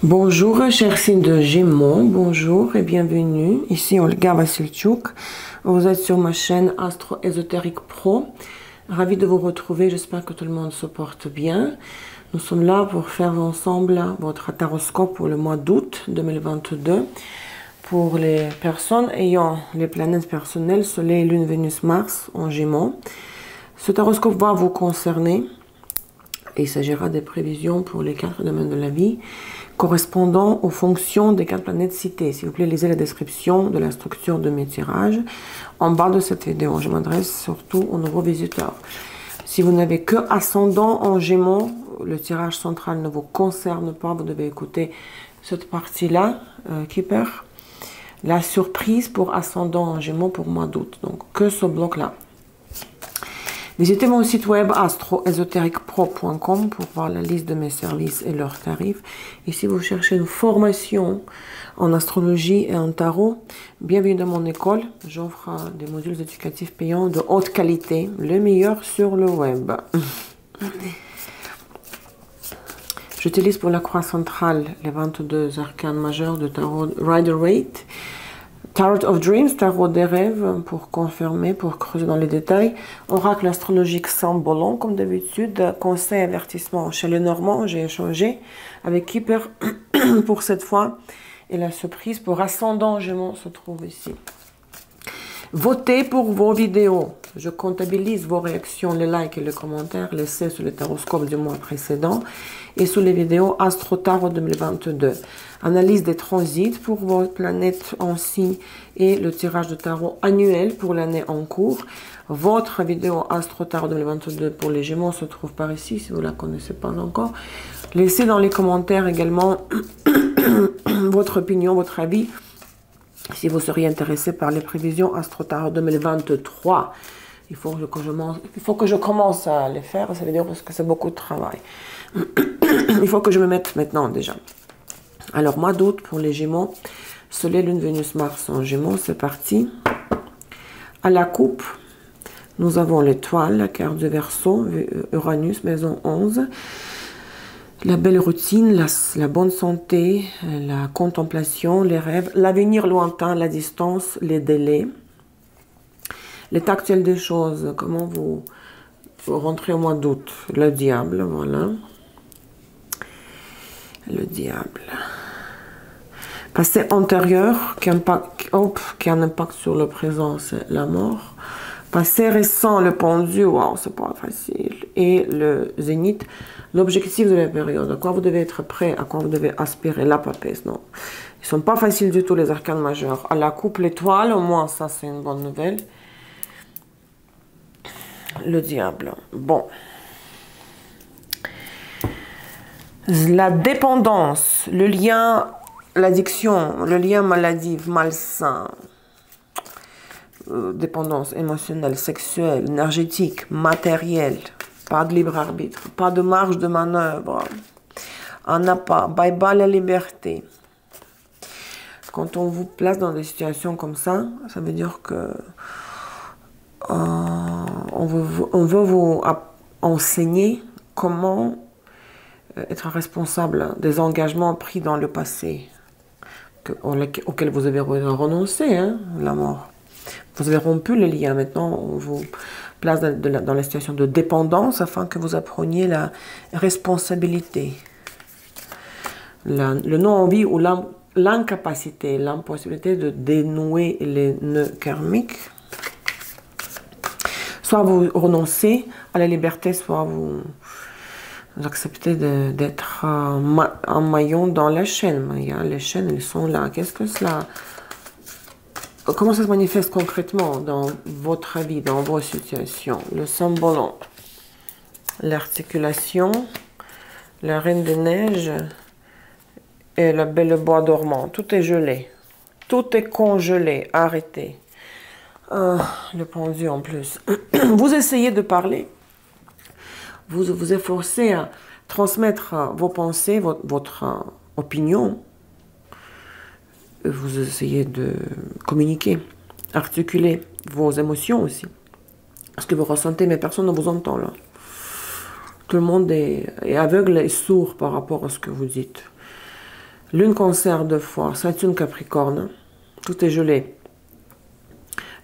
Bonjour, chers signes de Gémeaux, bonjour et bienvenue. Ici Olga Vassilchuk. Vous êtes sur ma chaîne Astro Ésotérique Pro. Ravi de vous retrouver, j'espère que tout le monde se porte bien. Nous sommes là pour faire ensemble votre taroscope pour le mois d'août 2022. Pour les personnes ayant les planètes personnelles, Soleil, Lune, Vénus, Mars en Gémeaux. Ce taroscope va vous concerner. Il s'agira des prévisions pour les 4 domaines de la vie correspondant aux fonctions des 4 planètes citées. S'il vous plaît, lisez la description de la structure de mes tirages en bas de cette vidéo. Je m'adresse surtout aux nouveaux visiteurs. Si vous n'avez que ascendant en Gémeaux, le tirage central ne vous concerne pas. Vous devez écouter cette partie-là, Keeper. La surprise pour ascendant en Gémeaux pour mois d'août. Donc, que ce bloc-là. Visitez mon site web astroésotériquepro.com pour voir la liste de mes services et leurs tarifs. Et si vous cherchez une formation en astrologie et en tarot, bienvenue dans mon école. J'offre des modules éducatifs payants de haute qualité, le meilleur sur le web. J'utilise pour la croix centrale les 22 arcanes majeurs de tarot Rider-Waite. Tarot of Dreams, tarot des rêves, pour confirmer, pour creuser dans les détails. Oracle astrologique sans bolon, comme d'habitude. Conseil, avertissement chez les Normands, j'ai échangé avec Keeper pour cette fois. Et la surprise pour ascendant Gémeaux se trouve ici. Votez pour vos vidéos. Je comptabilise vos réactions, les likes et les commentaires laissés sur le taroscope du mois précédent et sur les vidéos Astro Tarot 2022. Analyse des transits pour vos planètes en signe et le tirage de tarot annuel pour l'année en cours. Votre vidéo Astro Tarot 2022 pour les Gémeaux se trouve par ici, si vous ne la connaissez pas encore. Laissez dans les commentaires également votre opinion, votre avis. Si vous seriez intéressé par les prévisions Astro Tarot 2023, il faut que je commence à les faire, ça veut dire parce que c'est beaucoup de travail. Il faut que je me mette maintenant déjà. Alors, mois d'août pour les Gémeaux, Soleil, Lune, Vénus, Mars en Gémeaux, c'est parti. À la coupe, nous avons l'étoile, la carte du Verseau, Uranus, maison 11. La belle routine, la bonne santé, la contemplation, les rêves, l'avenir lointain, la distance, les délais. L'état actuel des choses, comment vous rentrez au mois d'août. Le diable, voilà. Le diable. Passé antérieur, qui a un impact sur le présent, c'est la mort. Passé récent, le pendu, wow, c'est pas facile. Et le zénith, l'objectif de la période, à quoi vous devez être prêt, à quoi vous devez aspirer, la papesse, non. Ils sont pas faciles du tout, les arcanes majeurs. À la coupe, l'étoile, au moins, ça, c'est une bonne nouvelle. Le diable, bon. La dépendance, le lien, l'addiction, le lien maladif, malsain. Dépendance émotionnelle, sexuelle, énergétique, matérielle, pas de libre arbitre, pas de marge de manœuvre, on n'a pas, bye bye la liberté. Quand on vous place dans des situations comme ça veut dire que on veut vous enseigner comment être responsable des engagements pris dans le passé, auxquels vous avez renoncé, hein, la mort. Vous avez rompu le lien. Maintenant, on vous place dans la situation de dépendance afin que vous appreniez la responsabilité. Le non-envie ou l'incapacité, l'impossibilité de dénouer les nœuds karmiques. Soit vous renoncez à la liberté, soit vous acceptez d'être un maillon dans la chaîne. Les chaînes, elles sont là. Qu'est-ce que cela... Comment ça se manifeste concrètement dans votre vie, dans vos situations? Le symbole, l'articulation, la reine des neiges et la belle bois dormant. Tout est gelé. Tout est congelé, arrêté. Le pendu en plus. Vous essayez de parler. Vous vous efforcez à transmettre vos pensées, votre opinion. Vous essayez de communiquer, articuler vos émotions aussi. Ce que vous ressentez, mais personne ne vous entend là. Tout le monde est aveugle et sourd par rapport à ce que vous dites. Lune Cancer 2 fois, Saturne Capricorne, tout est gelé.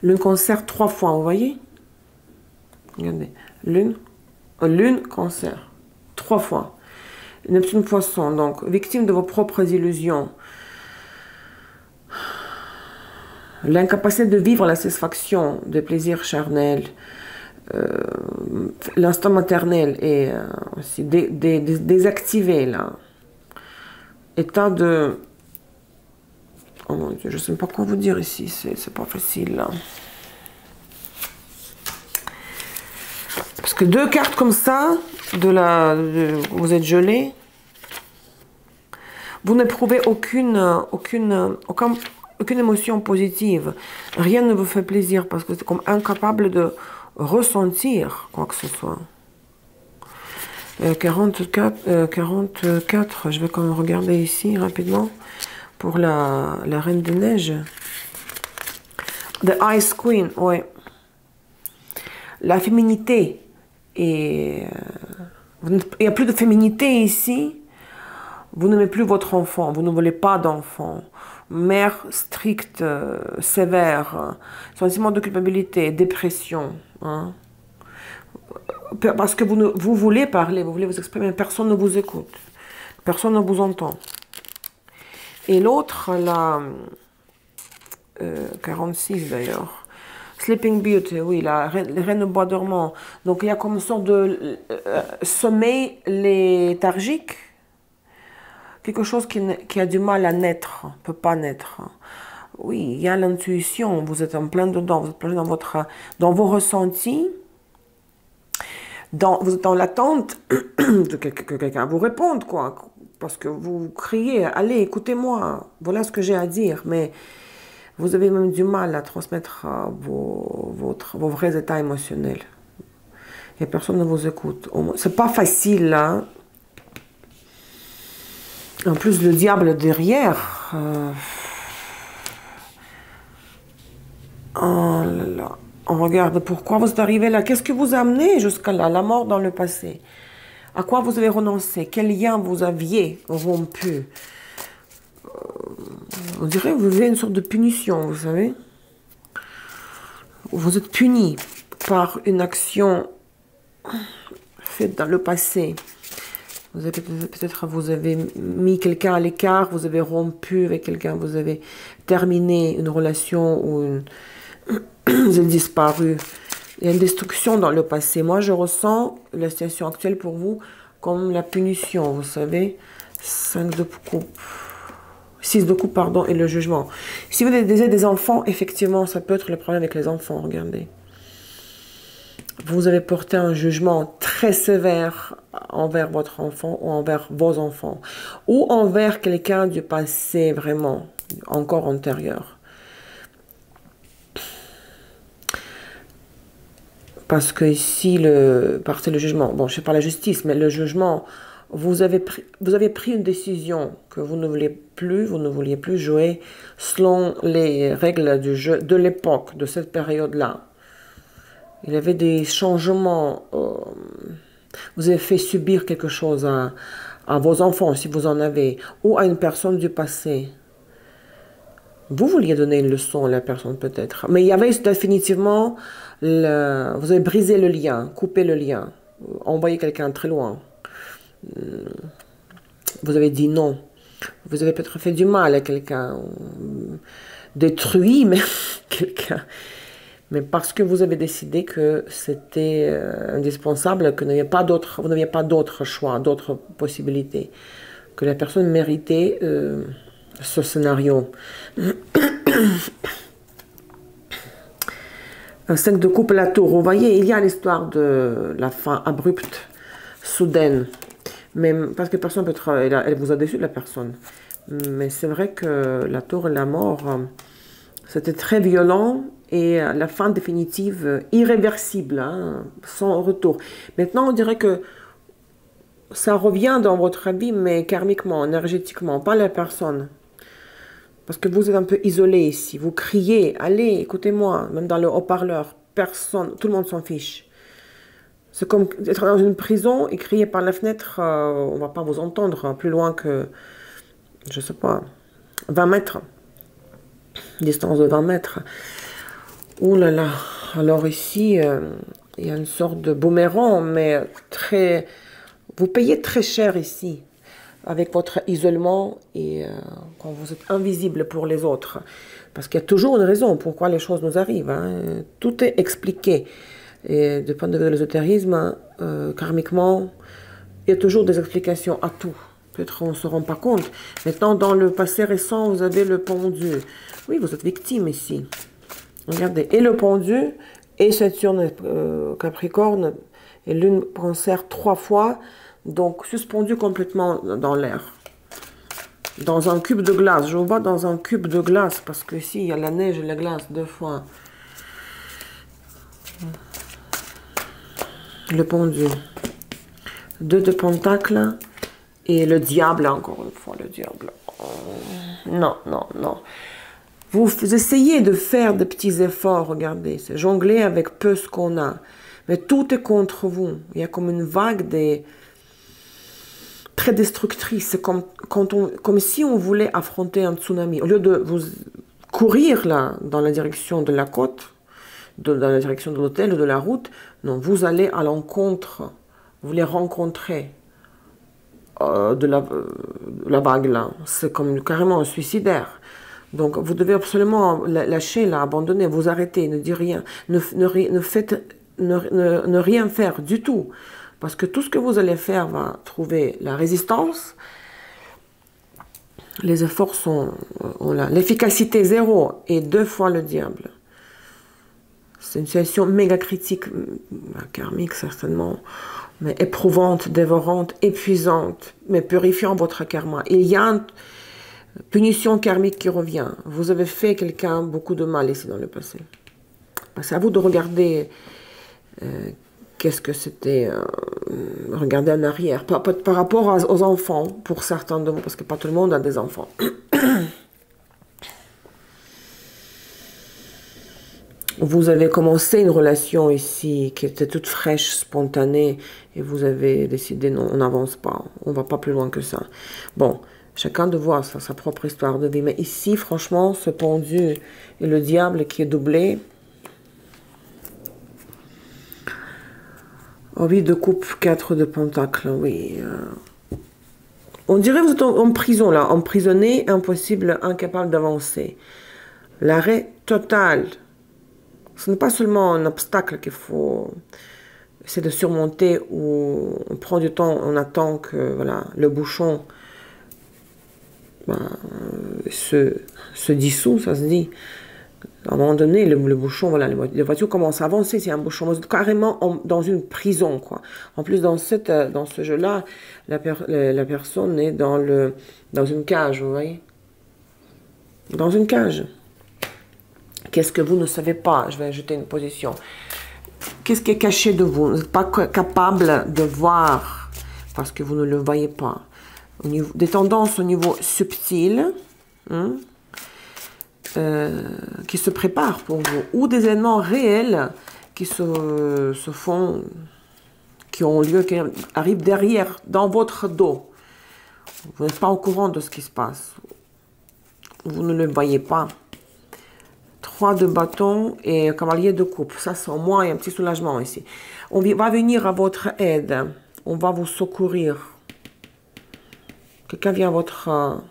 Lune Cancer 3 fois, vous voyez? Regardez, Lune Cancer, 3 fois. Neptune Poisson, donc victime de vos propres illusions. L'incapacité de vivre la satisfaction des plaisirs charnels, l'instant maternel est aussi désactivé là. État de... Oh mon Dieu, je ne sais pas quoi vous dire ici, c'est pas facile là. Parce que 2 cartes comme ça, vous êtes gelé, vous n'éprouvez aucune émotion positive. Rien ne vous fait plaisir parce que c'est comme incapable de ressentir quoi que ce soit. 44, je vais quand même regarder ici rapidement pour la Reine des Neiges. The Ice Queen, ouais. La féminité. Et il n'y a plus de féminité ici. Vous n'aimez plus votre enfant. Vous ne voulez pas d'enfant. Mère stricte, sévère. Sentiment de culpabilité, dépression. Hein. Parce que vous voulez parler, vous voulez vous exprimer, mais personne ne vous écoute. Personne ne vous entend. Et l'autre, la 46 d'ailleurs. Sleeping Beauty, oui, la reine au bois dormant. Donc il y a comme une sorte de sommeil léthargique. Quelque chose qui a du mal à naître, ne peut pas naître. Oui, il y a l'intuition, vous êtes en plein dedans, vous êtes plein dans vos ressentis. Vous êtes dans l'attente que quelqu'un vous réponde, quoi. Parce que vous criez, allez, écoutez-moi, voilà ce que j'ai à dire. Mais vous avez même du mal à transmettre vos vrais états émotionnels. Et personne ne vous écoute. C'est pas facile, là. En plus, le diable derrière. Oh là là. On regarde pourquoi vous êtes arrivé là. Qu'est-ce que vous a amené jusqu'à là? La mort dans le passé. À quoi vous avez renoncé? Quel lien vous aviez rompu? On dirait que vous vivez une sorte de punition, vous savez. Vous êtes puni par une action faite dans le passé. Peut-être vous avez mis quelqu'un à l'écart, vous avez rompu avec quelqu'un, vous avez terminé une relation ou vous avez disparu. Il y a une destruction dans le passé. Moi, je ressens la situation actuelle pour vous comme la punition, vous savez. 5 de coupe. 6 de coupe, pardon, et le jugement. Si vous avez des enfants, effectivement, ça peut être le problème avec les enfants, regardez. Vous avez porté un jugement très sévère envers votre enfant ou envers vos enfants. Ou envers quelqu'un du passé, vraiment, encore antérieur. Parce que ici, c'est le jugement. Bon, je ne sais pas la justice, mais le jugement, vous avez pris une décision que vous ne vouliez plus jouer selon les règles du jeu de l'époque, de cette période-là. Il y avait des changements. Vous avez fait subir quelque chose à vos enfants, si vous en avez, ou à une personne du passé. Vous vouliez donner une leçon à la personne peut-être, mais il y avait définitivement, vous avez brisé le lien, coupé le lien, envoyé quelqu'un très loin. Vous avez dit non. Vous avez peut-être fait du mal à quelqu'un, détruit même quelqu'un. Mais parce que vous avez décidé que c'était indispensable, que vous n'aviez pas d'autre choix, d'autres possibilités, que la personne méritait ce scénario. 5 de coupe, la tour. Vous voyez, il y a l'histoire de la fin abrupte, soudaine. Mais parce que personne peut elle vous a déçu, la personne. Mais c'est vrai que la tour et la mort, c'était très violent et la fin définitive, irréversible, hein, sans retour. Maintenant, on dirait que ça revient dans votre vie, mais karmiquement, énergétiquement, pas la personne. Parce que vous êtes un peu isolé ici. Vous criez, allez, écoutez-moi, même dans le haut-parleur. Personne, tout le monde s'en fiche. C'est comme être dans une prison et crier par la fenêtre, on ne va pas vous entendre plus loin que je sais pas, 20 mètres, distance de 20 mètres. Ouh là là, alors ici, il y a une sorte de boomerang, mais très... Vous payez très cher ici, avec votre isolement et quand vous êtes invisible pour les autres. Parce qu'il y a toujours une raison pourquoi les choses nous arrivent. Hein. Tout est expliqué. Et du point de vue de l'ésotérisme, karmiquement, il y a toujours des explications à tout. Peut-être on ne se rend pas compte. Maintenant, dans le passé récent, vous avez le pendu. Oui, vous êtes victime ici. Regardez, et le pendu, et Saturne Capricorne, et lune Cancer 3 fois, donc suspendu complètement dans l'air. Dans un cube de glace. Je vous vois dans un cube de glace, parce que ici, il y a la neige et la glace 2 fois. Le pendu. 2 de pentacles. Et le diable, encore une fois, le diable. Non, non, non. Vous essayez de faire des petits efforts, regardez. C'est jongler avec peu ce qu'on a. Mais tout est contre vous. Il y a comme une vague très destructrice. C'est comme si on voulait affronter un tsunami. Au lieu de vous courir là, dans la direction de la côte, dans la direction de l'hôtel ou de la route, non, vous allez à l'encontre. Vous les rencontrez. De la vague là, c'est comme carrément un suicidaire. Donc vous devez absolument lâcher là, abandonner, vous arrêter, ne dire rien, ne rien faire du tout, parce que tout ce que vous allez faire va trouver la résistance. Les efforts sont là, l'efficacité 0 et 2 fois le diable. C'est une situation méga critique, karmique certainement, mais éprouvante, dévorante, épuisante, mais purifiant votre karma. Il y a une punition karmique qui revient. Vous avez fait quelqu'un beaucoup de mal ici dans le passé. C'est à vous de regarder qu'est-ce que c'était, regarder en arrière, par rapport aux enfants, pour certains de vous, parce que pas tout le monde a des enfants. Vous avez commencé une relation ici qui était toute fraîche, spontanée, et vous avez décidé non, on n'avance pas, on va pas plus loin que ça. Bon, chacun de voir sa propre histoire de vie, mais ici, franchement, ce pendu et le diable qui est doublé. Oh oui, de coupe, 4 de pentacles, oui. On dirait que vous êtes en prison, là, emprisonné, impossible, incapable d'avancer. L'arrêt total. Ce n'est pas seulement un obstacle qu'il faut essayer de surmonter où on prend du temps, on attend que voilà, le bouchon se dissout, ça se dit. À un moment donné, le bouchon, voilà, les voitures commencent à avancer, c'est un bouchon. Vous êtes carrément dans une prison, quoi. En plus, dans ce jeu-là, la personne est dans une cage, vous voyez. Dans une cage. Qu'est-ce que vous ne savez pas? Je vais ajouter une position. Qu'est-ce qui est caché de vous? Vous n'êtes pas capable de voir parce que vous ne le voyez pas. Au niveau, des tendances au niveau subtil qui se préparent pour vous. Ou des événements réels qui se font, qui ont lieu, qui arrivent derrière, dans votre dos. Vous n'êtes pas au courant de ce qui se passe. Vous ne le voyez pas. 3 de bâton et cavalier de coupe. Ça, c'est au moins un petit soulagement ici. On va venir à votre aide. On va vous secourir. Quelqu'un vient à votre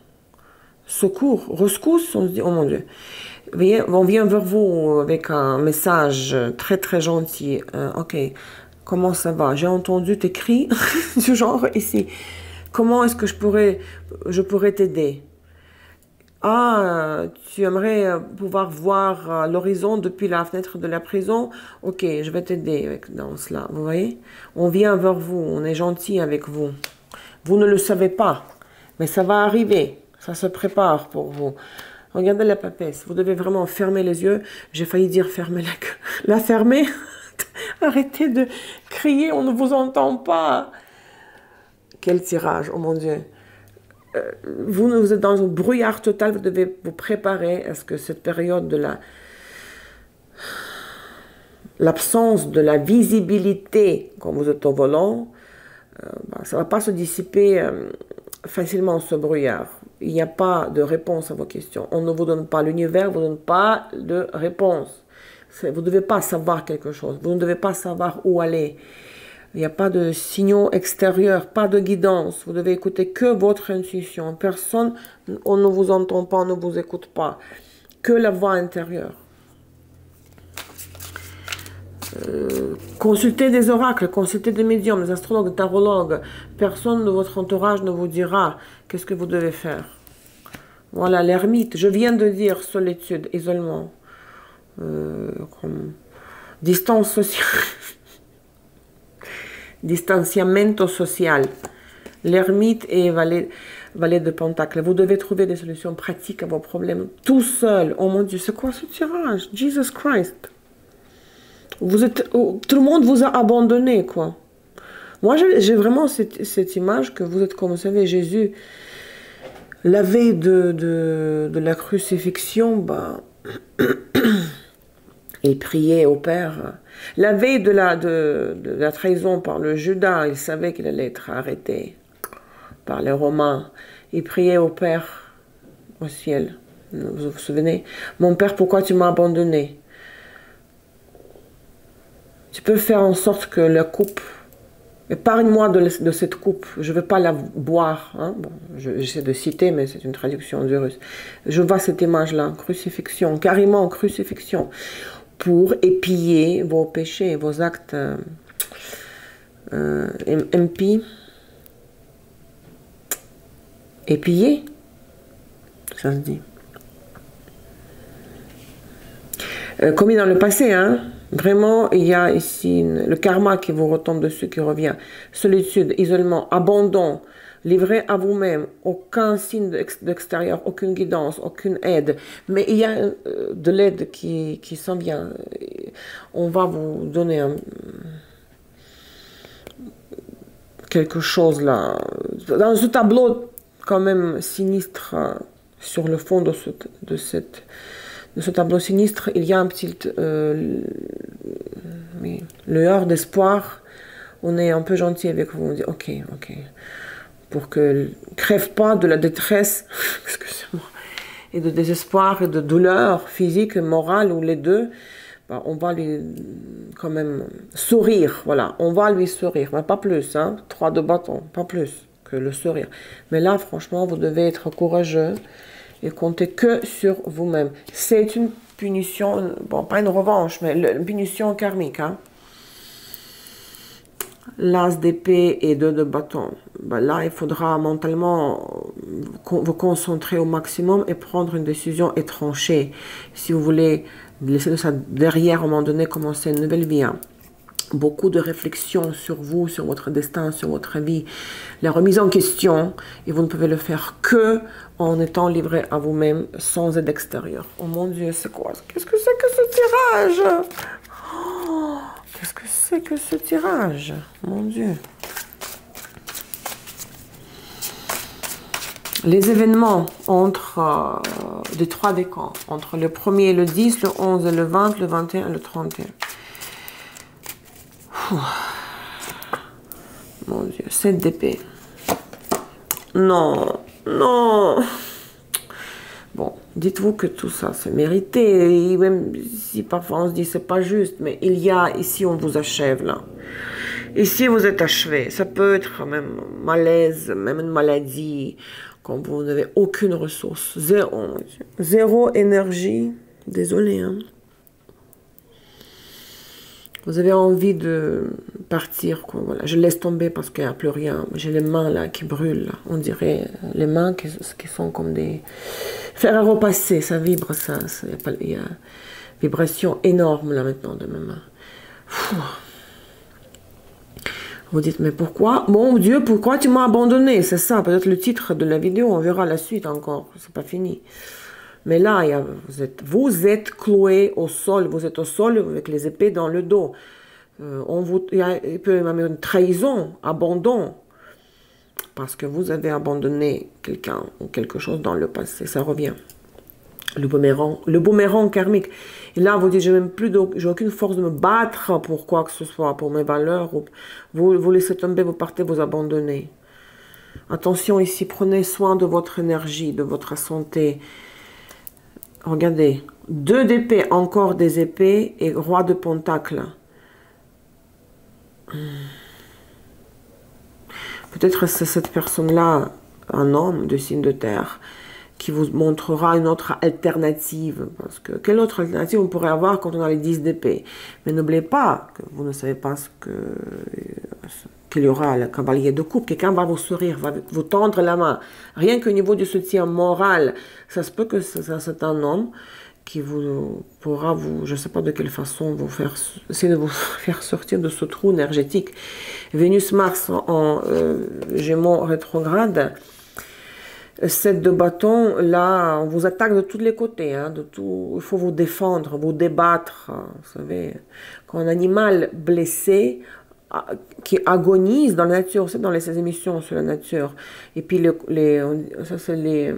secours, rescousse, on se dit, oh mon Dieu. On vient vers vous avec un message très très gentil. Ok, comment ça va? J'ai entendu tes cris du genre ici. Comment est-ce que je pourrais t'aider? Ah, tu aimerais pouvoir voir l'horizon depuis la fenêtre de la prison? Ok, je vais t'aider dans cela, vous voyez? On vient vers vous, on est gentil avec vous. Vous ne le savez pas, mais ça va arriver. Ça se prépare pour vous. Regardez la papesse, vous devez vraiment fermer les yeux. J'ai failli dire fermer la queue. La fermer? Arrêtez de crier, on ne vous entend pas. Quel tirage, oh mon Dieu. Vous êtes dans un brouillard total, vous devez vous préparer à ce que cette période de l'absence de la visibilité quand vous êtes au volant, ça ne va pas se dissiper facilement ce brouillard. Il n'y a pas de réponse à vos questions. On ne vous donne pas, l'univers ne vous donne pas de réponse. Vous ne devez pas savoir quelque chose. Vous ne devez pas savoir où aller. Il n'y a pas de signaux extérieurs, pas de guidance. Vous devez écouter que votre intuition. Personne, on ne vous entend pas, on ne vous écoute pas. Que la voix intérieure. Consultez des oracles, consultez des médiums, des astrologues, des tarologues. Personne de votre entourage ne vous dira qu'est-ce que vous devez faire. Voilà, l'ermite. Je viens de dire solitude, isolement. Distance sociale. Distanciamento social. L'ermite et valet de Pentacle. Vous devez trouver des solutions pratiques à vos problèmes tout seul. Oh mon Dieu, c'est quoi ce tirage? Jesus Christ. Tout le monde vous a abandonné, quoi. Moi, j'ai vraiment cette image que vous êtes, comme vous savez, Jésus, la veille de la crucifixion, bah, il priait au Père. La veille de la trahison par le Judas, il savait qu'il allait être arrêté par les Romains. Il priait au Père, au ciel. Vous vous souvenez? Mon Père, pourquoi tu m'as abandonné? Tu peux faire en sorte que la coupe, épargne-moi de cette coupe, je ne veux pas la boire. Hein? Bon, j'essaie de citer, mais c'est une traduction du russe. Je vois cette image-là, crucifixion, carrément crucifixion, pour épier vos péchés, vos actes impies. Épier, ça se dit. Commis dans le passé, hein? Vraiment, il y a ici le karma qui vous retombe dessus, qui revient. Solitude, isolement, abandon, livré à vous-même, aucun signe d'extérieur, aucune guidance, aucune aide. Mais il y a de l'aide qui s'en vient. On va vous donner quelque chose là. Dans ce tableau, quand même sinistre, sur le fond de ce tableau sinistre, il y a un petit lueur d'espoir. On est un peu gentil avec vous. On dit ok. Pour que crève pas de la détresse, excusez-moi, et de désespoir et de douleur physique, morale ou les deux. Bah, on va lui quand même sourire. Voilà, on va lui sourire, mais pas plus. Hein, 3 de bâton, pas plus que le sourire. Mais là, franchement, vous devez être courageux et comptez que sur vous-même. C'est une punition, bon, pas une revanche, mais une punition karmique. Hein. L'as d'épée et 2 de bâton. Ben là, il faudra mentalement vous concentrer au maximum et prendre une décision et trancher. Si vous voulez laisser ça derrière, à un moment donné, commencer une nouvelle vie. Hein. Beaucoup de réflexions sur vous, sur votre destin, sur votre vie, la remise en question, et vous ne pouvez le faire que en étant livré à vous-même, sans aide extérieure. Oh mon Dieu, c'est quoi? Qu'est-ce que c'est que ce tirage? Oh, qu'est-ce que c'est que ce tirage? Mon Dieu. Les événements entre des 3 décans, entre le 1er et le 10, le 11 et le 20, le 21 et le 31. Mon Dieu, 7 d'épée. Non. Bon, dites-vous que tout ça, c'est mérité. Et même si parfois on se dit c'est pas juste, mais il y a, ici on vous achève là. Ici vous êtes achevé. Ça peut être même malaise, même une maladie, quand vous n'avez aucune ressource. Zéro énergie. Désolé, hein. Vous avez envie de partir, quoi. Voilà. Je laisse tomber parce qu'il n'y a plus rien. J'ai les mains là qui brûlent. Là. On dirait les mains qui sont comme des fer à repasser. Ça vibre, ça. Il y a une vibration énorme là maintenant de mes mains. Vous dites, mais pourquoi? Mon Dieu, pourquoi tu m'as abandonné? C'est ça, peut-être le titre de la vidéo. On verra la suite encore. C'est pas fini. Mais là, vous êtes cloué au sol, vous êtes au sol avec les épées dans le dos. Il peut y avoir une trahison, abandon, parce que vous avez abandonné quelqu'un ou quelque chose dans le passé, ça revient. Le boomerang karmique. Et là, vous dites, j'ai aucune force de me battre pour quoi que ce soit, pour mes valeurs. Vous laissez tomber, vous partez, vous abandonnez. Attention ici, prenez soin de votre énergie, de votre santé. Regardez, 2 d'épée, encore des épées et roi de pentacle. Peut-être c'est cette personne-là, un homme de signe de terre, qui vous montrera une autre alternative. Parce que quelle autre alternative on pourrait avoir quand on a les 10 d'épée? Mais n'oubliez pas que vous ne savez pas qu'il y aura le cavalier de coupe. Quelqu'un va vous sourire, va vous tendre la main. Rien qu'au niveau du soutien moral, ça se peut que c'est un homme qui pourra je ne sais pas de quelle façon, essayer de vous faire sortir de ce trou énergétique. Vénus-Mars en Gémeaux rétrograde, 7 de bâton, là, on vous attaque de tous les côtés, hein, il faut vous défendre, vous débattre, vous savez. Quand un animal blessé, qui agonise dans la nature, c'est dans ces émissions sur la nature, et puis ça c'est les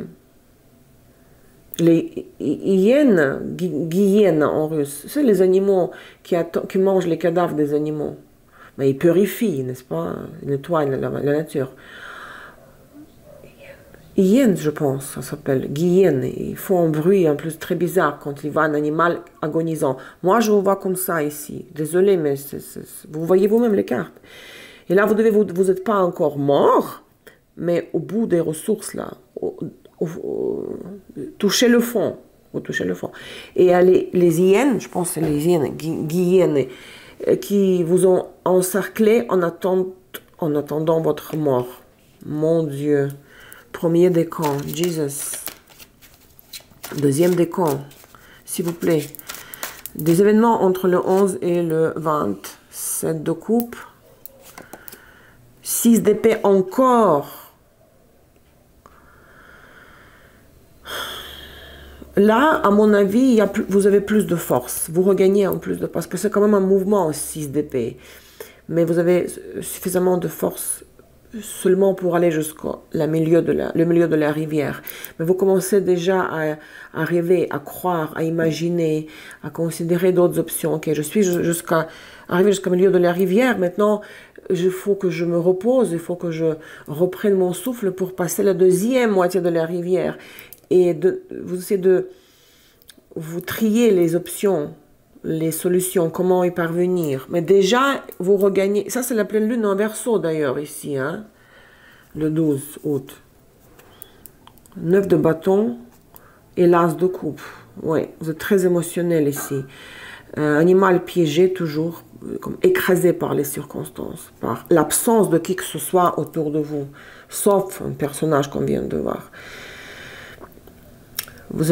hyènes en russe, c'est les animaux qui mangent les cadavres des animaux. Mais ils purifient, n'est-ce pas? Ils nettoient la nature. Hyène, je pense, ça s'appelle. Hyène. Ils font un bruit en plus très bizarre quand il voit un animal agonisant. Moi, je vous vois comme ça ici. Désolé, mais vous voyez vous-même les cartes. Et là, vous n'êtes pas encore mort, mais au bout des ressources, là, touchez le fond. Vous touchez le fond. Et les hyènes, je pense que c'est les hyènes, qui vous ont encerclé en attendant votre mort. Mon Dieu. Premier décan, Jesus. Deuxième décan, s'il vous plaît. Des événements entre le 11 et le 20. 7 de coupe. 6 d'épée encore. Là, à mon avis, vous avez plus de force. Vous regagnez en plus de... Parce que c'est quand même un mouvement, 6 d'épée. Mais vous avez suffisamment de force seulement pour aller jusqu'au milieu de la rivière. Mais vous commencez déjà à rêver, à croire, à imaginer, à considérer d'autres options. Ok, je suis arrivé jusqu'au milieu de la rivière. Maintenant, il faut que je me repose, il faut que je reprenne mon souffle pour passer la deuxième moitié de la rivière. Et vous essayez de vous trier les options, les solutions, comment y parvenir. Mais déjà, vous regagnez... Ça, c'est la pleine lune en Verseau, d'ailleurs, ici, hein, le 12 août. 9 de bâton et l'as de coupe. Oui, vous êtes très émotionnel ici. Animal piégé, toujours, comme écrasé par les circonstances, par l'absence de qui que ce soit autour de vous, sauf un personnage qu'on vient de voir. Il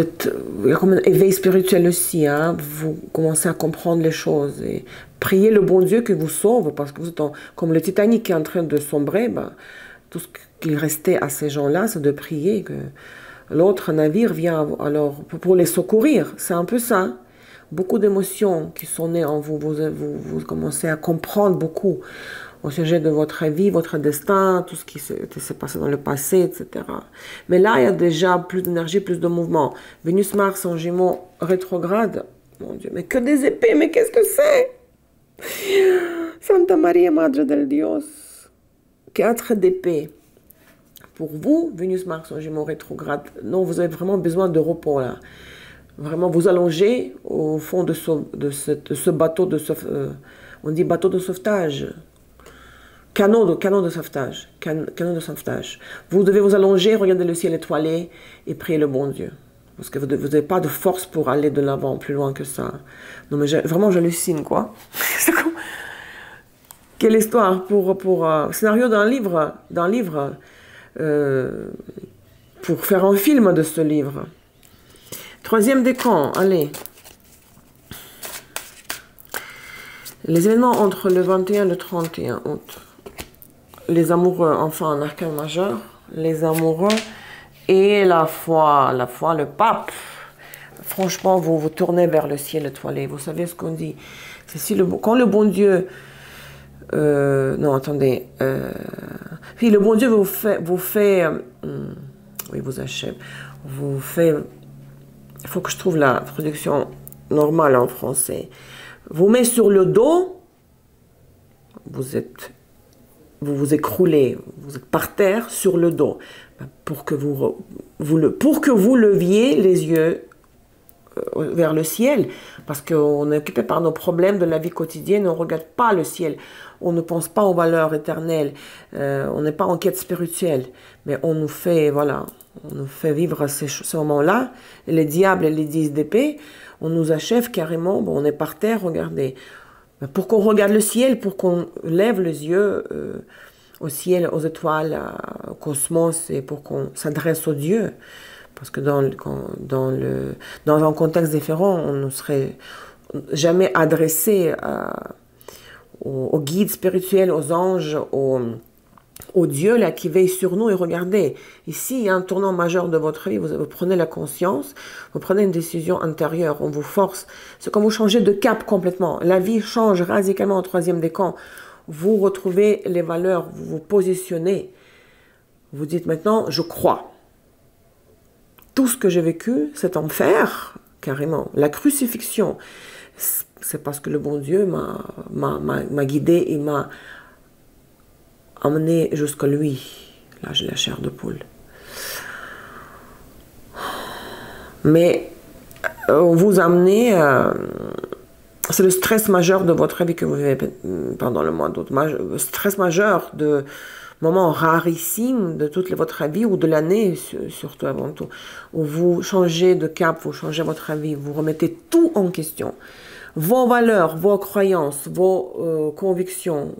y a comme un éveil spirituel aussi, hein? Vous commencez à comprendre les choses et priez le bon Dieu qui vous sauve, parce que vous êtes comme le Titanic qui est en train de sombrer, tout ce qu'il restait à ces gens-là, c'est de prier que l'autre navire vient alors pour les secourir. C'est un peu ça. Beaucoup d'émotions qui sont nées en vous. Vous commencez à comprendre beaucoup au sujet de votre vie, votre destin, tout ce qui s'est passé dans le passé, etc. Mais là, il y a déjà plus d'énergie, plus de mouvement. Vénus-Mars en Gémeaux rétrograde. Mon Dieu, mais que des épées, mais qu'est-ce que c'est? Santa Maria Madre del Dios. 4 d'épées. Pour vous, Vénus-Mars en Gémeaux rétrograde, non, vous avez vraiment besoin de repos là. Vraiment, vous allongez au fond de ce bateau on dit bateau de sauvetage. Canot de sauvetage. Canot de sauvetage. Vous devez vous allonger, regarder le ciel étoilé et prier le bon Dieu. Parce que vous n'avez pas de force pour aller de l'avant, plus loin que ça. Non, mais vraiment, j'hallucine, quoi. Quelle histoire pour scénario d'un livre, pour faire un film de ce livre. Troisième décan, allez. Les événements entre le 21 et le 31 août. Les amoureux, enfin un arcane majeur. Les amoureux et la foi, le pape. Franchement, vous vous tournez vers le ciel étoilé. Vous savez ce qu'on dit. C'est si quand le bon Dieu... non, attendez. Puis le bon Dieu vous fait oui, vous achève. Vous fait... Il faut que je trouve la traduction normale en français. Vous met sur le dos. Vous vous vous écroulez, vous êtes par terre sur le dos, pour que vous leviez les yeux vers le ciel, parce qu'on est occupé par nos problèmes de la vie quotidienne, on ne regarde pas le ciel, on ne pense pas aux valeurs éternelles, on n'est pas en quête spirituelle, mais on nous fait, voilà, on nous fait vivre ces moments-là, et les diables et les 10 d'épée, on nous achève carrément, bon, on est par terre, regardez. Pour qu'on regarde le ciel, pour qu'on lève les yeux au ciel, aux étoiles, au cosmos, et pour qu'on s'adresse au Dieu. Parce que dans un contexte différent, on ne serait jamais adressé aux guides spirituels, aux anges, aux dieux là, qui veillent sur nous. Et regardez, ici, il y a un tournant majeur de votre vie. Vous prenez la conscience, vous prenez une décision intérieure, on vous force. C'est comme vous changez de cap complètement. La vie change radicalement au troisième décan. Vous retrouvez les valeurs, vous vous positionnez. Vous dites maintenant, je crois. Tout ce que j'ai vécu, cet enfer, carrément, la crucifixion, c'est parce que le bon Dieu m'a guidé et m'a amené jusqu'à lui. Là, j'ai la chair de poule. Mais on vous amenez, c'est le stress majeur de votre vie que vous vivez pendant le mois d'août. Stress majeur de moment rarissime de toute votre vie ou de l'année, surtout avant tout, où vous changez de cap, vous changez votre vie, vous remettez tout en question. Vos valeurs, vos croyances, vos convictions,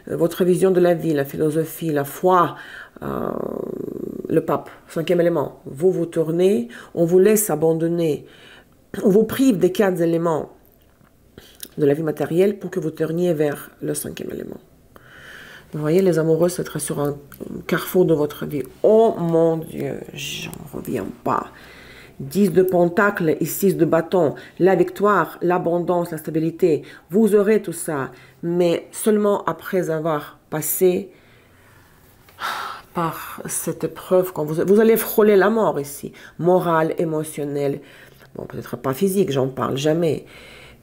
votre vision de la vie, la philosophie, la foi, le pape, 5e élément. Vous vous tournez, on vous laisse abandonner, on vous prive des 4 éléments de la vie matérielle pour que vous tourniez vers le 5e élément. Vous voyez, les amoureux, c'est être sur un carrefour de votre vie. Oh mon Dieu, j'en reviens pas. 10 de pentacles et 6 de bâtons. La victoire, l'abondance, la stabilité. Vous aurez tout ça, mais seulement après avoir passé par cette épreuve. Quand vous allez frôler la mort ici. Morale, émotionnelle. Bon, peut-être pas physique, j'en parle jamais.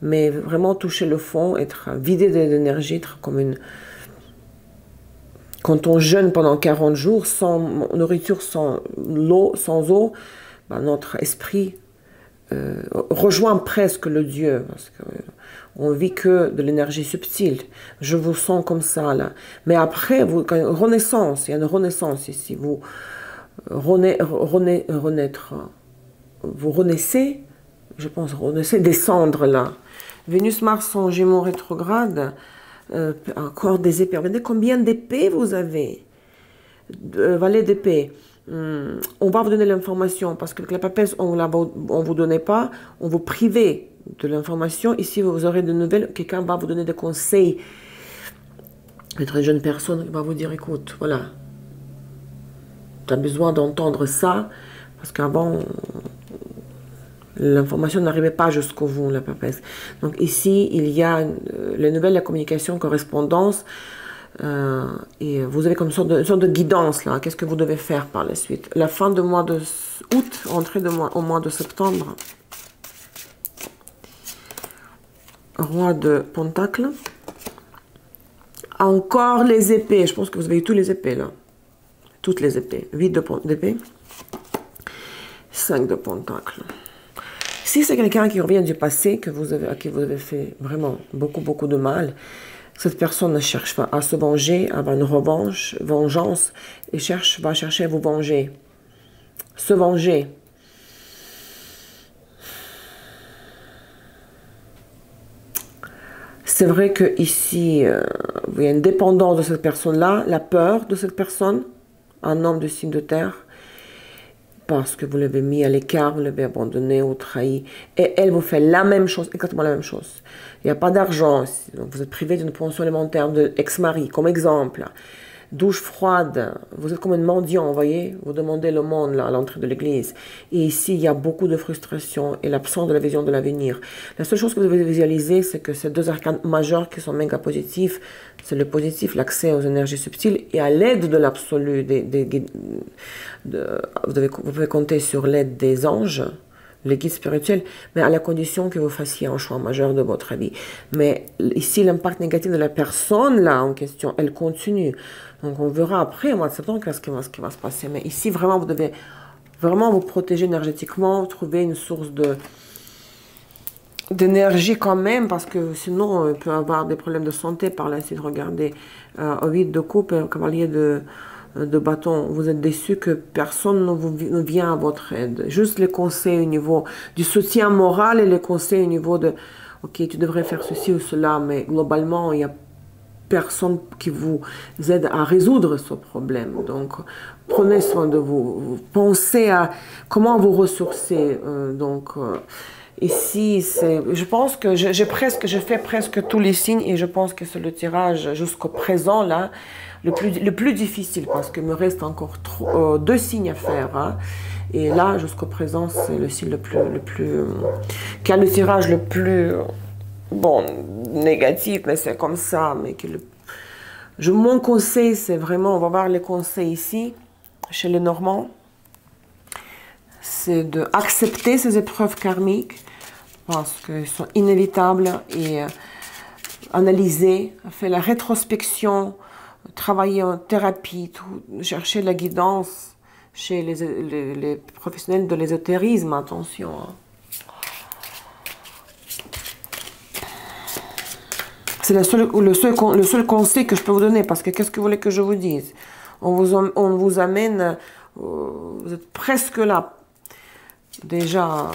Mais vraiment toucher le fond, être vidé d'énergie, être comme une... Quand on jeûne pendant 40 jours, sans nourriture, sans eau, ben notre esprit rejoint presque le Dieu. Parce qu'on vit que de l'énergie subtile. Je vous sens comme ça, là. Mais après, il y a une renaissance ici. Vous renaître. Vous renaissez, je pense, descendre, là. Vénus-Mars en Gémeaux rétrograde. Encore des épées. Regardez combien d'épées vous avez. Valet d'épée. On va vous donner l'information parce que avec la papesse, on ne vous donnait pas. On vous privait de l'information. Ici, vous aurez de nouvelles. Quelqu'un va vous donner des conseils. Peut-être une jeune personne va vous dire, écoute, voilà. Tu as besoin d'entendre ça parce qu'avant... L'information n'arrivait pas jusqu'au vous, la papesse. Donc ici, il y a les nouvelles, la communication, correspondance, et vous avez comme une sorte de guidance, là. Qu'est-ce que vous devez faire par la suite? La fin du mois de août, entrée au mois de septembre. Roi de Pentacle. Encore les épées. Je pense que vous avez eu tous les épées, là. Toutes les épées. 8 d'épée. 5 de Pentacle. Si c'est quelqu'un qui revient du passé, à qui vous avez fait vraiment beaucoup de mal, cette personne ne cherche pas à se venger, à avoir une vengeance, et va chercher à vous venger. Se venger. C'est vrai qu'ici, il y a une dépendance de cette personne-là, la peur de cette personne, un homme de signe de terre, parce que vous l'avez mis à l'écart, vous l'avez abandonné ou trahi. Et elle vous fait la même chose, exactement la même chose. Il n'y a pas d'argent, donc vous êtes privé d'une pension alimentaire de ex-mari, comme exemple. Douche froide, vous êtes comme un mendiant, vous voyez, vous demandez le monde là, à l'entrée de l'église. Et ici, il y a beaucoup de frustration et l'absence de la vision de l'avenir. La seule chose que vous devez visualiser, c'est que ces 2 arcanes majeurs qui sont méga positifs, c'est le positif, l'accès aux énergies subtiles, et à l'aide de l'absolu, vous pouvez compter sur l'aide des anges, les guides spirituels, mais à la condition que vous fassiez un choix majeur de votre vie. Mais ici, l'impact négatif de la personne là en question, elle continue. Donc on verra après, au mois de septembre, ce qui va se passer. Mais ici, vraiment, vous devez vraiment vous protéger énergétiquement, trouver une source d'énergie quand même, parce que sinon, on peut avoir des problèmes de santé par la suite. Regardez, au 8 de coupe, cavalier de bâton, vous êtes déçu que personne ne vient à votre aide. Juste les conseils au niveau du soutien moral et les conseils au niveau de « Ok, tu devrais faire ceci ou cela », mais globalement, il n'y a personne qui vous aide à résoudre ce problème. Donc, prenez soin de vous. Pensez à comment vous ressourcer. Ici, je pense que j'ai fait presque tous les signes et je pense que c'est le tirage jusqu'au présent, là, le plus difficile parce qu'il me reste encore 2 signes à faire. Hein. Et là, jusqu'au présent, c'est le signe qui a le tirage le plus, bon, négatif, mais c'est comme ça. Mais mon conseil, c'est vraiment, on va voir les conseils ici, chez les Normands, c'est d'accepter ces épreuves karmiques parce qu'elles sont inévitables et analyser, faire la rétrospection, travailler en thérapie, chercher la guidance chez les professionnels de l'ésotérisme, attention. Hein. C'est le seul conseil que je peux vous donner, parce que qu'est-ce que vous voulez que je vous dise? On vous amène, vous êtes presque là. Déjà,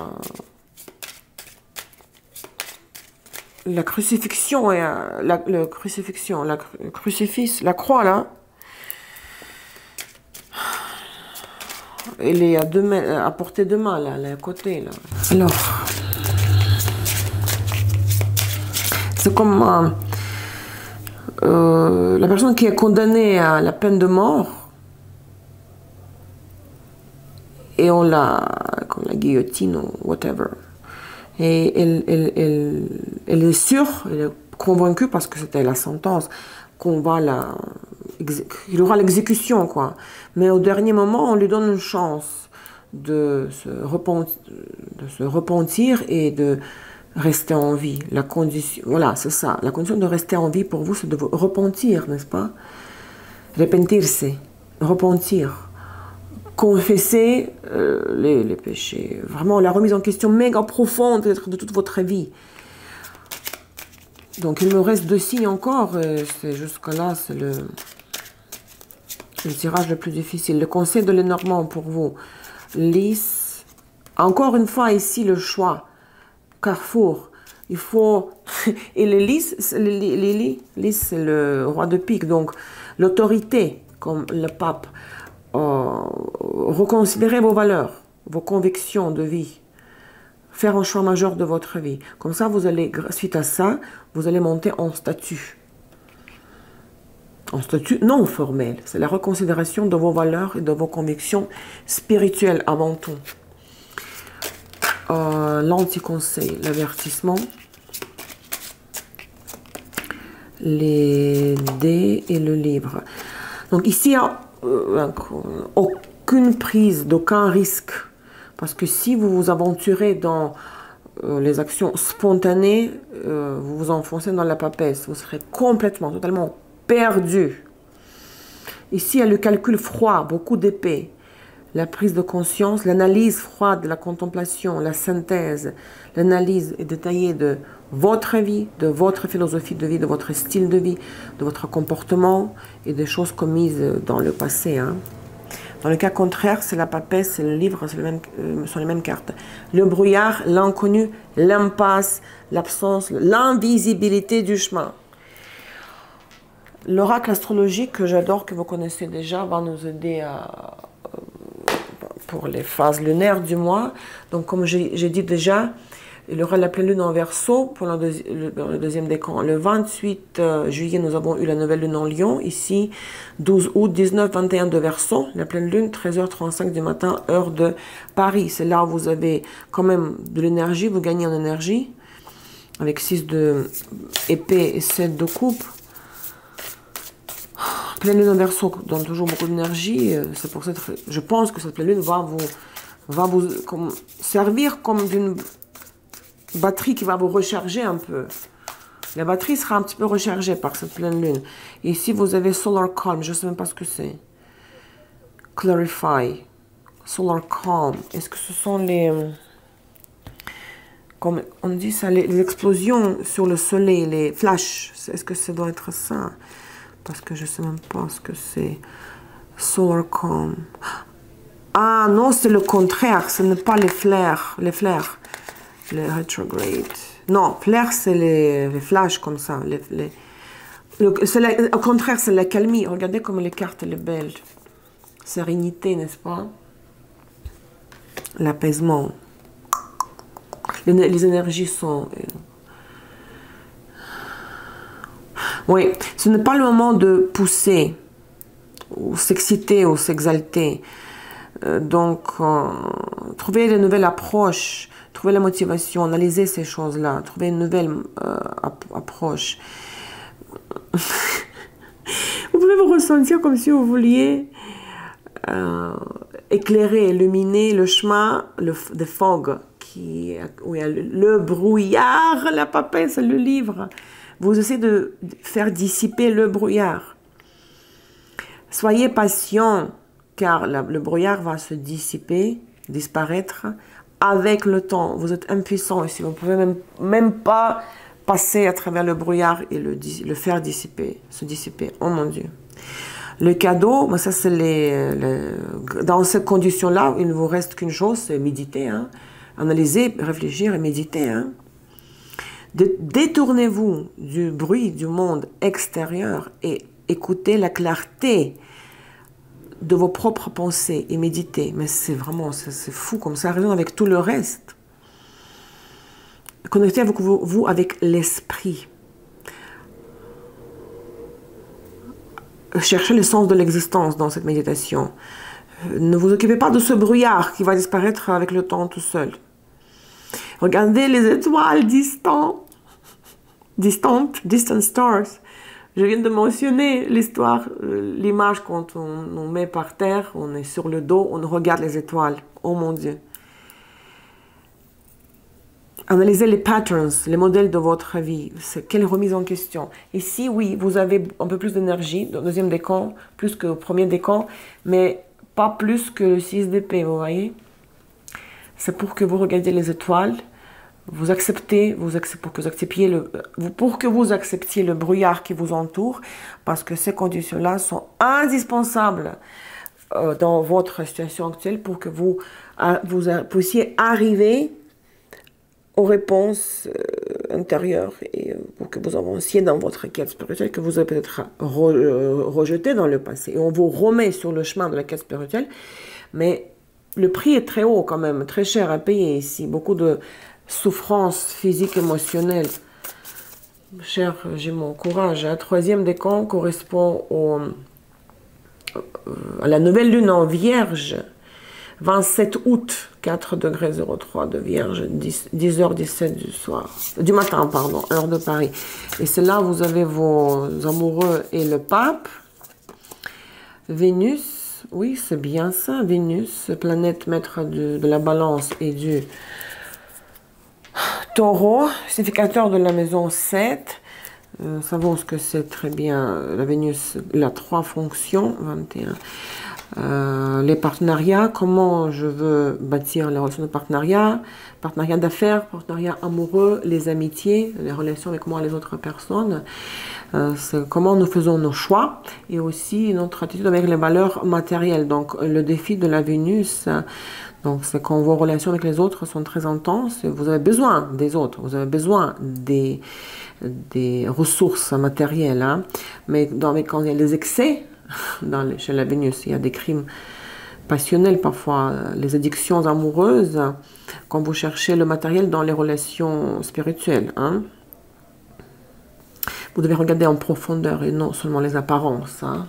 la crucifixion, la croix là, elle est à portée de main, là, elle est à côté là. Alors, c'est comme la personne qui est condamnée à la peine de mort et on la, comme la guillotine ou whatever. Et elle est sûre, elle est convaincue parce que c'était la sentence, qu'il y aura l'exécution, quoi. Mais au dernier moment, on lui donne une chance de se repentir et de rester en vie. La condition, voilà, c'est ça. La condition de rester en vie pour vous, c'est de vous repentir, n'est-ce pas? Repentirse, repentir. Confesser les péchés. Vraiment, la remise en question méga profonde de toute votre vie. Donc, il me reste 2 signes encore. Jusque-là, c'est le tirage le plus difficile. Le conseil de Lenormand pour vous. Lys. Encore une fois, ici, le choix. Carrefour. Il faut... Et les lys, c'est le roi de pique. Donc, l'autorité, comme le pape. Reconsidérez vos valeurs, vos convictions de vie, faire un choix majeur de votre vie. Comme ça, vous allez, suite à ça, vous allez monter en statut. En statut non formel. C'est la reconsidération de vos valeurs et de vos convictions spirituelles avant tout. L'anti-conseil, l'avertissement, les dés et le livre. Donc ici, il y a aucune prise, d'aucun risque. Parce que si vous vous aventurez dans les actions spontanées, vous vous enfoncez dans la papesse. Vous serez complètement, totalement perdu. Ici, il y a le calcul froid, beaucoup d'épée. La prise de conscience, l'analyse froide de la contemplation, la synthèse, l'analyse détaillée de votre vie, de votre philosophie de vie, de votre style de vie, de votre comportement et des choses commises dans le passé. Hein. Dans le cas contraire, c'est la papesse, c'est le livre, sont les mêmes cartes. Le brouillard, l'inconnu, l'impasse, l'absence, l'invisibilité du chemin. L'oracle astrologique que j'adore, que vous connaissez déjà, va nous aider pour les phases lunaires du mois. Donc, comme j'ai dit déjà, il y aura la pleine lune en Verseau pour le deuxième décan. Le 28 juillet, nous avons eu la nouvelle lune en Lion. Ici, 12 août, 19-21 de Verseau. La pleine lune, 13h35 du matin, heure de Paris. C'est là où vous avez quand même de l'énergie, vous gagnez en énergie. Avec 6 de épée et 7 de coupe. Pleine lune en Verseau donne toujours beaucoup d'énergie. C'est pour ça que je pense que cette pleine lune va vous va vous servir comme d'une batterie qui va vous recharger un peu. La batterie sera un petit peu rechargée par cette pleine lune. Et ici, vous avez Solar Calm. Je ne sais même pas ce que c'est. Clarify. Solar Calm. Est-ce que ce sont les... Comme on dit ça, les explosions sur le soleil, les flashs. Est-ce que ça doit être ça? Parce que je ne sais même pas ce que c'est. Solar Calm. Ah non, c'est le contraire. Ce n'est pas les flares. Les flares. Les retrograde. Non, flares, c'est les flashs comme ça. Au contraire, c'est la calmie. Regardez comme les cartes, elle est belle. Sérénité, n'est-ce pas? L'apaisement. Les énergies sont... Oui, ce n'est pas le moment de pousser, ou s'exciter, ou s'exalter. Donc, trouver de nouvelles approches, trouver la motivation, analyser ces choses-là, trouver une nouvelle approche. Vous pouvez vous ressentir comme si vous vouliez éclairer, illuminer le chemin de fog, où il y a le brouillard, la papesse, c'est le livre. Vous essayez de faire dissiper le brouillard. Soyez patient, car le brouillard va se dissiper, disparaître avec le temps. Vous êtes impuissant ici, vous ne pouvez même pas passer à travers le brouillard et le faire dissiper, se dissiper. Oh mon Dieu. Le cadeau, ça c'est dans ces conditions-là, il ne vous reste qu'une chose, c'est méditer, hein. Analyser, réfléchir et méditer. Hein. Détournez-vous du bruit du monde extérieur et écoutez la clarté de vos propres pensées et méditez. Mais c'est vraiment, c'est fou, comme ça résonne avec tout le reste. Connectez-vous avec l'esprit. Cherchez le sens de l'existence dans cette méditation. Ne vous occupez pas de ce brouillard qui va disparaître avec le temps tout seul. Regardez les étoiles distant stars. Je viens de mentionner l'histoire, l'image quand on met par terre, on est sur le dos, on regarde les étoiles. Oh mon Dieu. Analysez les patterns, les modèles de votre vie. Quelle remise en question. Ici, oui, vous avez un peu plus d'énergie, au deuxième décan, plus qu'au premier décan, mais pas plus que le 6 d'épée, vous voyez. C'est pour que vous regardiez les étoiles, pour que vous acceptiez le brouillard qui vous entoure, parce que ces conditions-là sont indispensables dans votre situation actuelle pour que vous puissiez arriver aux réponses intérieures et pour que vous avanciez dans votre quête spirituelle que vous avez peut-être rejetée dans le passé. Et on vous remet sur le chemin de la quête spirituelle, mais le prix est très haut quand même, très cher à payer ici. Beaucoup de souffrance physique, émotionnelle. Cher Gémeaux, courage. Un troisième décan correspond à la nouvelle lune en Vierge. 27 août, 4 degrés 03 de Vierge, 10h17 du matin, pardon, heure de Paris. Et c'est là où vous avez vos amoureux et le pape. Vénus, oui, c'est bien ça, Vénus, planète maître de la balance et du Taureau, significateur de la maison 7. Savons ce que c'est très bien. La Vénus, il a 3 fonctions, 21. Les partenariats, comment je veux bâtir les relations de partenariat, partenariat d'affaires, partenariat amoureux, les amitiés, les relations avec moi et les autres personnes, c'est comment nous faisons nos choix et aussi notre attitude avec les valeurs matérielles. Donc le défi de la Vénus, donc c'est quand vos relations avec les autres sont très intenses, vous avez besoin des autres, vous avez besoin des ressources matérielles, hein. Mais quand il y a des excès, chez la Vénus, il y a des crimes passionnels parfois, les addictions amoureuses, quand vous cherchez le matériel dans les relations spirituelles. Hein. Vous devez regarder en profondeur et non seulement les apparences. Hein.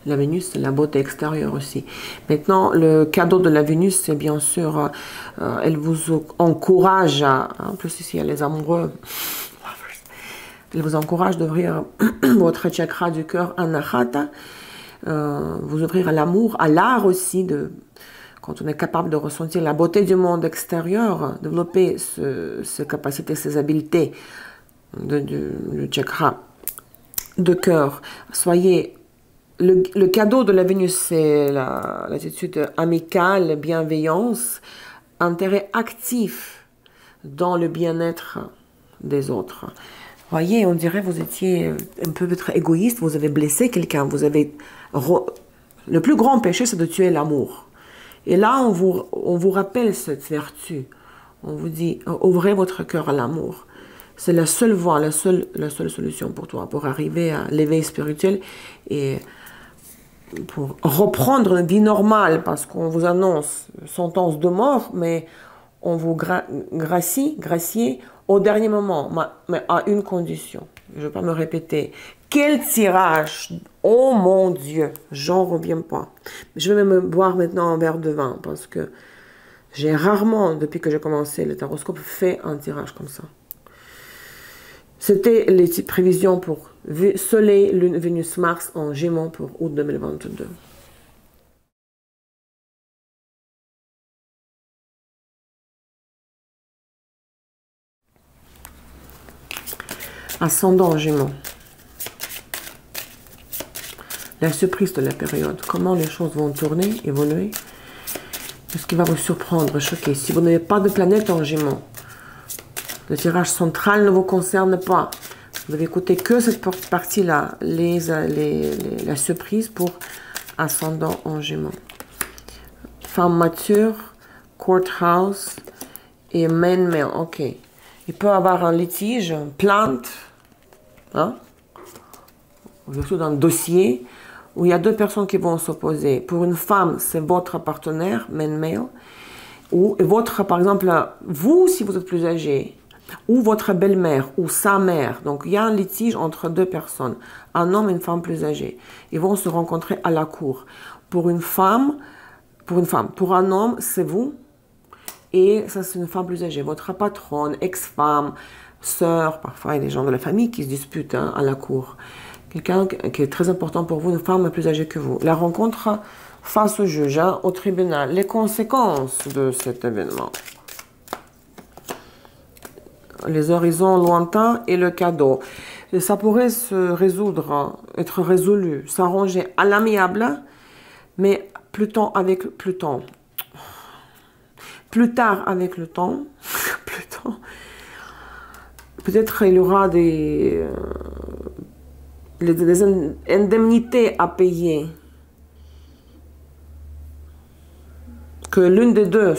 La Vénus, c'est la beauté extérieure aussi. Maintenant, le cadeau de la Vénus, c'est bien sûr, elle vous encourage, en plus ici il y a les amoureux, elle vous encourage d'ouvrir votre chakra du cœur Anahata, vous ouvrir à l'amour, à l'art aussi, de quand on est capable de ressentir la beauté du monde extérieur, développer ces capacités, ces habiletés du chakra de cœur. Soyez... Le cadeau de la Vénus, c'est l'attitude amicale, bienveillance, intérêt actif dans le bien-être des autres. Voyez, on dirait que vous étiez un peu peut-être égoïste, vous avez blessé quelqu'un, le plus grand péché, c'est de tuer l'amour. Et là, on vous rappelle cette vertu. On vous dit, ouvrez votre cœur à l'amour. C'est la seule voie, la seule solution pour toi, pour arriver à l'éveil spirituel et pour reprendre une vie normale, parce qu'on vous annonce sentence de mort, mais on vous gracie au dernier moment, mais à une condition. Je ne vais pas me répéter. Quel tirage! Oh mon Dieu, j'en reviens pas. Je vais me boire maintenant un verre de vin, parce que j'ai rarement, depuis que j'ai commencé le taroscope, fait un tirage comme ça. C'était les prévisions pour Soleil, Lune, Vénus, Mars en Gémeaux pour août 2022. Ascendant en Gémeaux. La surprise de la période. Comment les choses vont tourner, évoluer. Ce qui va vous surprendre, choquer. Si vous n'avez pas de planète en Gémeaux, le tirage central ne vous concerne pas. Vous devez écouter que cette partie-là, la surprise pour ascendant en Gémeaux. Femme mature, courthouse et main male. Ok. Il peut y avoir un litige, une plainte, hein, surtout dans le dossier, où il y a deux personnes qui vont s'opposer. Pour une femme, c'est votre partenaire, main male, ou votre, par exemple, vous, si vous êtes plus âgé, ou votre belle-mère, ou sa mère. Donc, il y a un litige entre deux personnes, un homme et une femme plus âgée. Ils vont se rencontrer à la cour. Pour un homme, c'est vous, et ça, c'est une femme plus âgée. Votre patronne, ex-femme, sœur, parfois, il y a des gens de la famille qui se disputent à la cour. Quelqu'un qui est très important pour vous, une femme plus âgée que vous. La rencontre face au juge, au tribunal. Les conséquences de cet événement. Les horizons lointains et le cadeau. Et ça pourrait se résoudre, être résolu, s'arranger à l'amiable, mais plus tard avec le temps, peut-être il y aura des indemnités à payer. Que l'une des deux,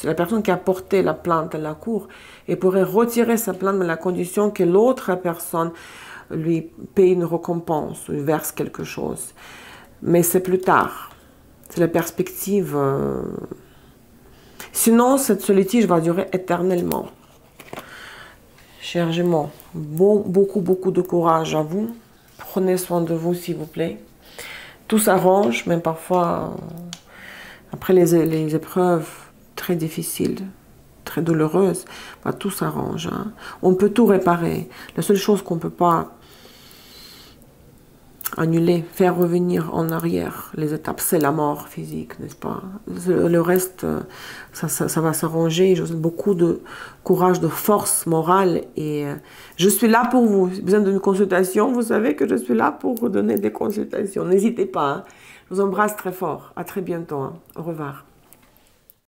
la personne qui a porté la plainte à la cour, et pourrait retirer sa plainte à la condition que l'autre personne lui paye une récompense, lui verse quelque chose. Mais c'est plus tard. C'est la perspective. Sinon, ce litige va durer éternellement. Chers Gémeaux, beaucoup de courage à vous. Prenez soin de vous, s'il vous plaît. Tout s'arrange, mais parfois... Après les épreuves très difficiles, très douloureuses, bah, tout s'arrange. Hein. On peut tout réparer. La seule chose qu'on ne peut pas annuler, faire revenir en arrière les étapes, c'est la mort physique, n'est-ce pas? Le reste, ça va s'arranger. Je vous souhaite beaucoup de courage, de force morale. Et je suis là pour vous. Si vous avez besoin d'une consultation, vous savez que je suis là pour vous donner des consultations. N'hésitez pas. Hein. Je vous embrasse très fort. À très bientôt. Hein. Au revoir.